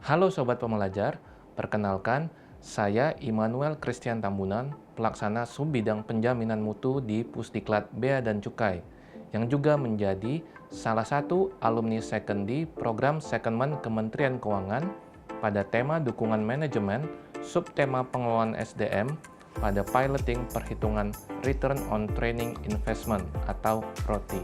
Halo Sobat Pembelajar, perkenalkan saya Immanuel Christian Tambunan, pelaksana Subbidang Penjaminan Mutu di Pusdiklat Bea dan Cukai, yang juga menjadi salah satu alumni Sekendi program Secondment Kementerian Keuangan pada tema Dukungan Manajemen, subtema Pengelolaan SDM pada Piloting Perhitungan Return on Training Investment atau ROTI.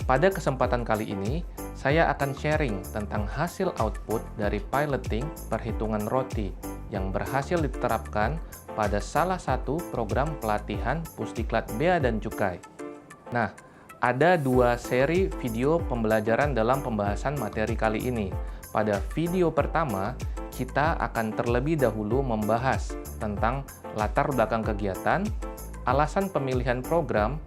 Pada kesempatan kali ini, saya akan sharing tentang hasil output dari piloting perhitungan ROTI yang berhasil diterapkan pada salah satu program pelatihan Pusdiklat Bea dan Cukai. Nah, ada dua seri video pembelajaran dalam pembahasan materi kali ini. Pada video pertama, kita akan terlebih dahulu membahas tentang latar belakang kegiatan, alasan pemilihan program,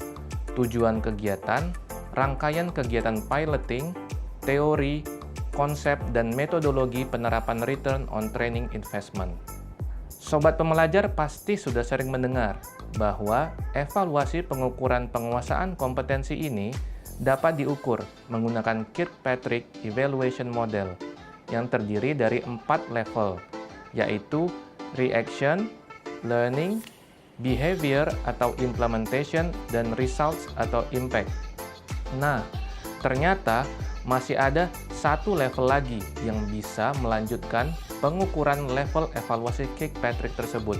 tujuan kegiatan, rangkaian kegiatan piloting, teori, konsep, dan metodologi penerapan return on training investment. Sobat pembelajar pasti sudah sering mendengar bahwa evaluasi pengukuran penguasaan kompetensi ini dapat diukur menggunakan Kirkpatrick Evaluation Model yang terdiri dari 4 level, yaitu reaction, learning, behavior atau implementation, dan results atau impact. Nah, ternyata masih ada satu level lagi yang bisa melanjutkan pengukuran level evaluasi Kirkpatrick tersebut.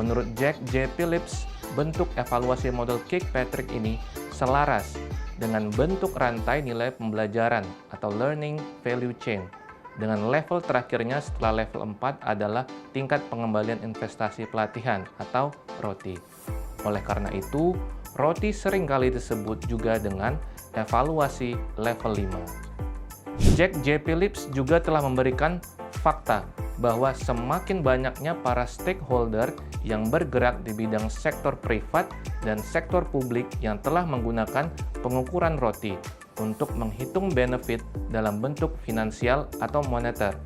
Menurut Jack J. Phillips, bentuk evaluasi model Kirkpatrick ini selaras dengan bentuk rantai nilai pembelajaran atau learning value chain. Dengan level terakhirnya setelah level 4 adalah tingkat pengembalian investasi pelatihan atau ROTI. Oleh karena itu, ROTI seringkali disebut juga dengan evaluasi level 5. Jack J. Phillips juga telah memberikan fakta bahwa semakin banyaknya para stakeholder yang bergerak di bidang sektor privat dan sektor publik yang telah menggunakan pengukuran ROTI untuk menghitung benefit dalam bentuk finansial atau moneter.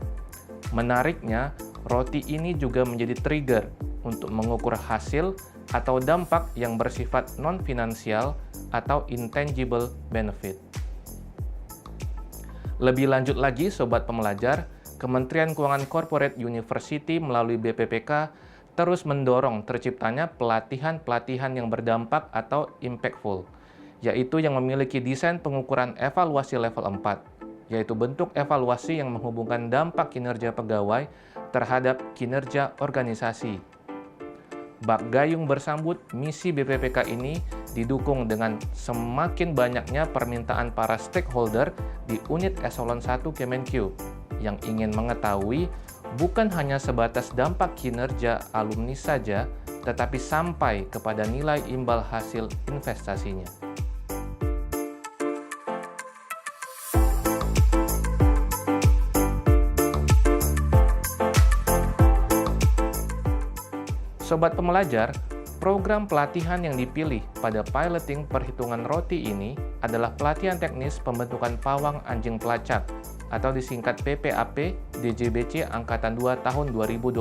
Menariknya, ROTI ini juga menjadi trigger untuk mengukur hasil atau dampak yang bersifat non-finansial atau intangible benefit. Lebih lanjut lagi, Sobat Pembelajar, Kementerian Keuangan Corporate University melalui BPPK terus mendorong terciptanya pelatihan-pelatihan yang berdampak atau impactful, yaitu yang memiliki desain pengukuran evaluasi level 4, yaitu bentuk evaluasi yang menghubungkan dampak kinerja pegawai terhadap kinerja organisasi. Bak gayung bersambut misi BPPK ini didukung dengan semakin banyaknya permintaan para stakeholder di unit eselon 1 Kemenq yang ingin mengetahui bukan hanya sebatas dampak kinerja alumni saja, tetapi sampai kepada nilai imbal hasil investasinya. Sobat pembelajar, program pelatihan yang dipilih pada piloting perhitungan ROTI ini adalah pelatihan teknis pembentukan pawang anjing pelacak atau disingkat PPAP DJBC Angkatan 2 tahun 2022.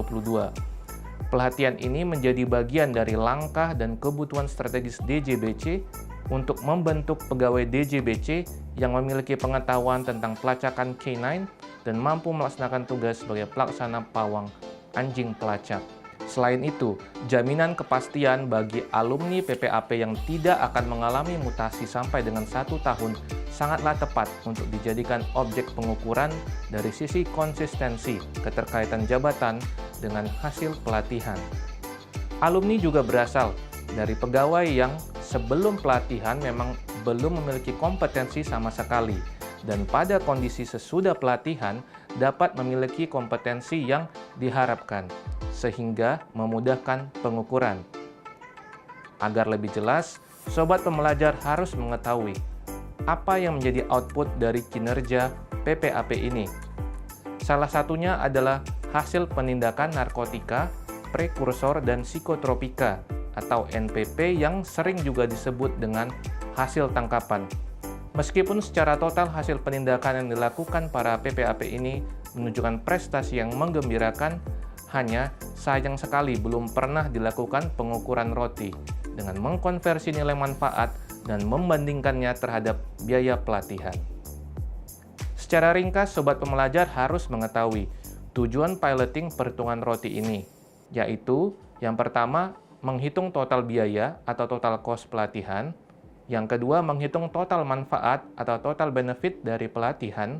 Pelatihan ini menjadi bagian dari langkah dan kebutuhan strategis DJBC untuk membentuk pegawai DJBC yang memiliki pengetahuan tentang pelacakan K9 dan mampu melaksanakan tugas sebagai pelaksana pawang anjing pelacak. Selain itu, jaminan kepastian bagi alumni PPAP yang tidak akan mengalami mutasi sampai dengan 1 tahun sangatlah tepat untuk dijadikan objek pengukuran dari sisi konsistensi keterkaitan jabatan dengan hasil pelatihan. Alumni juga berasal dari pegawai yang sebelum pelatihan memang belum memiliki kompetensi sama sekali, dan pada kondisi sesudah pelatihan dapat memiliki kompetensi yang diharapkan, sehingga memudahkan pengukuran. Agar lebih jelas, Sobat Pembelajar harus mengetahui apa yang menjadi output dari kinerja PPAP ini. Salah satunya adalah hasil penindakan narkotika, prekursor, dan psikotropika atau NPP yang sering juga disebut dengan hasil tangkapan. Meskipun secara total hasil penindakan yang dilakukan para PPAP ini menunjukkan prestasi yang menggembirakan, hanya sayang sekali belum pernah dilakukan pengukuran ROTI dengan mengkonversi nilai manfaat dan membandingkannya terhadap biaya pelatihan. Secara ringkas, Sobat Pembelajar harus mengetahui tujuan piloting perhitungan roti ini, yaitu yang pertama, menghitung total biaya atau total cost pelatihan. Yang kedua, menghitung total manfaat atau total benefit dari pelatihan.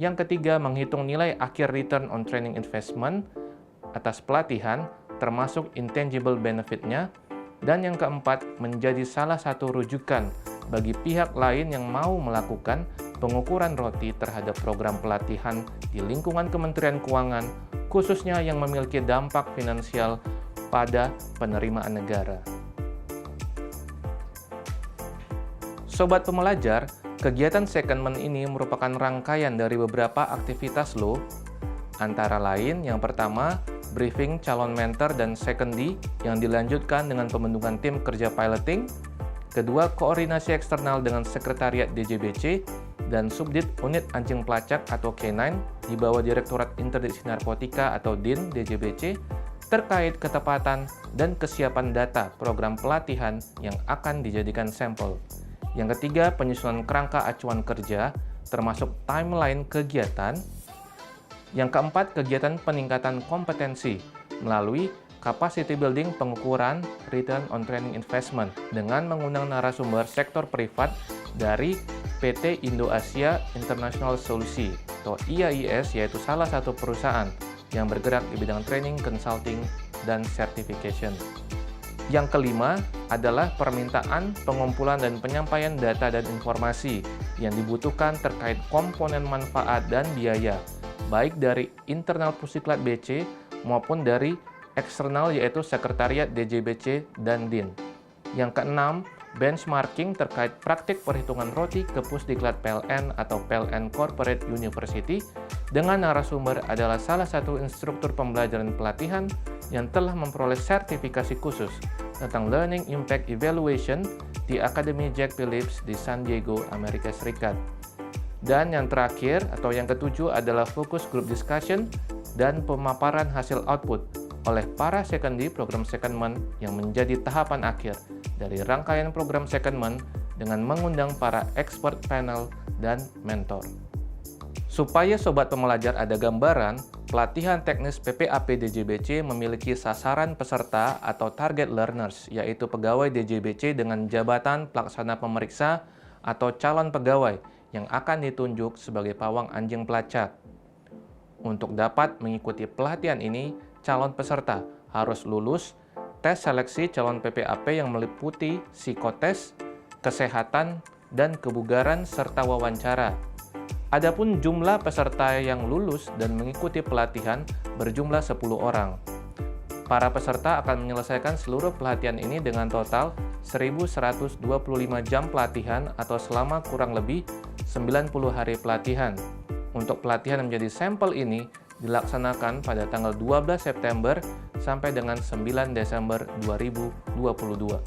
Yang ketiga, menghitung nilai akhir return on training investment atas pelatihan, termasuk intangible benefit-nya. Dan yang keempat, menjadi salah satu rujukan bagi pihak lain yang mau melakukan pengukuran roti terhadap program pelatihan di lingkungan Kementerian Keuangan, khususnya yang memiliki dampak finansial pada penerimaan negara. Sobat Pembelajar, kegiatan secondment ini merupakan rangkaian dari beberapa aktivitas loh. Antara lain, yang pertama, briefing calon mentor dan secondee yang dilanjutkan dengan pembentukan tim kerja piloting. Kedua, koordinasi eksternal dengan Sekretariat DJBC dan Subdit Unit Anjing Pelacak atau K9 di bawah Direktorat Interdiksi Narkotika atau DIN DJBC terkait ketepatan dan kesiapan data program pelatihan yang akan dijadikan sampel. Yang ketiga, penyusunan kerangka acuan kerja termasuk timeline kegiatan. Yang keempat, kegiatan peningkatan kompetensi melalui capacity building pengukuran return on training investment dengan mengundang narasumber sektor privat dari PT Indo Asia International Solusi atau IAIS, yaitu salah satu perusahaan yang bergerak di bidang training, consulting, dan certification. Yang kelima adalah permintaan, pengumpulan, dan penyampaian data dan informasi yang dibutuhkan terkait komponen manfaat dan biaya, baik dari internal Pusdiklat BC maupun dari eksternal yaitu Sekretariat DJBC dan DIN. Yang keenam, benchmarking terkait praktik perhitungan roti ke Pusdiklat PLN atau PLN Corporate University dengan narasumber adalah salah satu instruktur pembelajaran pelatihan yang telah memperoleh sertifikasi khusus tentang Learning Impact Evaluation di Akademi Jack Phillips di San Diego, Amerika Serikat. Dan yang terakhir atau yang ketujuh adalah focus group discussion dan pemaparan hasil output oleh para secondee program secondment yang menjadi tahapan akhir dari rangkaian program secondment dengan mengundang para expert panel dan mentor. Supaya Sobat Pembelajar ada gambaran, pelatihan teknis PPAP DJBC memiliki sasaran peserta atau target learners, yaitu pegawai DJBC dengan jabatan pelaksana pemeriksa atau calon pegawai yang akan ditunjuk sebagai pawang anjing pelacak. Untuk dapat mengikuti pelatihan ini, calon peserta harus lulus tes seleksi calon PPAP yang meliputi psikotes, kesehatan, dan kebugaran serta wawancara. Adapun jumlah peserta yang lulus dan mengikuti pelatihan berjumlah 10 orang. Para peserta akan menyelesaikan seluruh pelatihan ini dengan total 1.125 jam pelatihan atau selama kurang lebih 90 hari pelatihan. Untuk pelatihan menjadi sampel ini dilaksanakan pada tanggal 12 September sampai dengan 9 Desember 2022.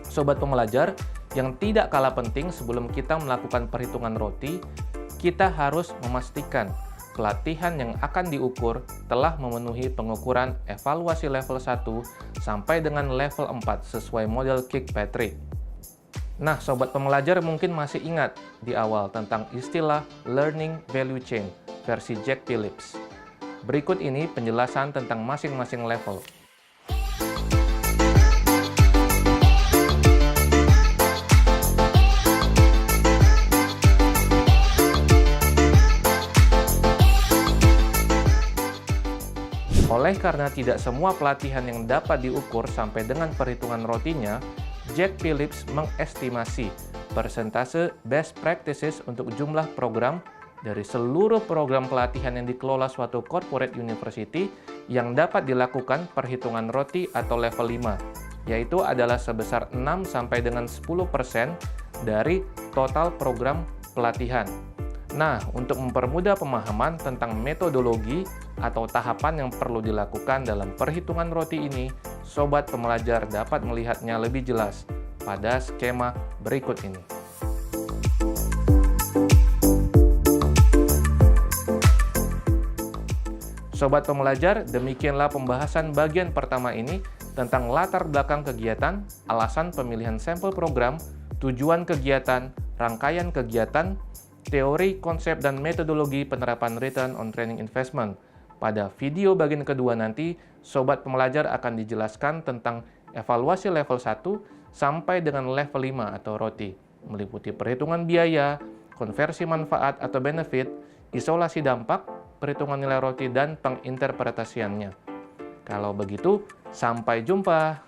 Sobat Pembelajar, yang tidak kalah penting sebelum kita melakukan perhitungan roti, kita harus memastikan pelatihan yang akan diukur telah memenuhi pengukuran evaluasi level 1 sampai dengan level 4 sesuai model Kirkpatrick. Nah, Sobat Pembelajar mungkin masih ingat di awal tentang istilah Learning Value Chain versi Jack Phillips. Berikut ini penjelasan tentang masing-masing level. Oleh karena tidak semua pelatihan yang dapat diukur sampai dengan perhitungan rotinya, Jack Phillips mengestimasi persentase best practices untuk jumlah program dari seluruh program pelatihan yang dikelola suatu corporate university yang dapat dilakukan perhitungan roti atau level 5, yaitu adalah sebesar 6 sampai dengan 10% dari total program pelatihan. Nah, untuk mempermudah pemahaman tentang metodologi atau tahapan yang perlu dilakukan dalam perhitungan roti ini, Sobat Pembelajar dapat melihatnya lebih jelas pada skema berikut ini. Sobat Pembelajar, demikianlah pembahasan bagian pertama ini tentang latar belakang kegiatan, alasan pemilihan sampel program, tujuan kegiatan, rangkaian kegiatan, teori, konsep, dan metodologi penerapan Return on Training Investment. Pada video bagian kedua nanti, Sobat Pembelajar akan dijelaskan tentang evaluasi level 1 sampai dengan level 5 atau ROTI, meliputi perhitungan biaya, konversi manfaat atau benefit, isolasi dampak, perhitungan nilai ROTI, dan penginterpretasiannya. Kalau begitu, sampai jumpa.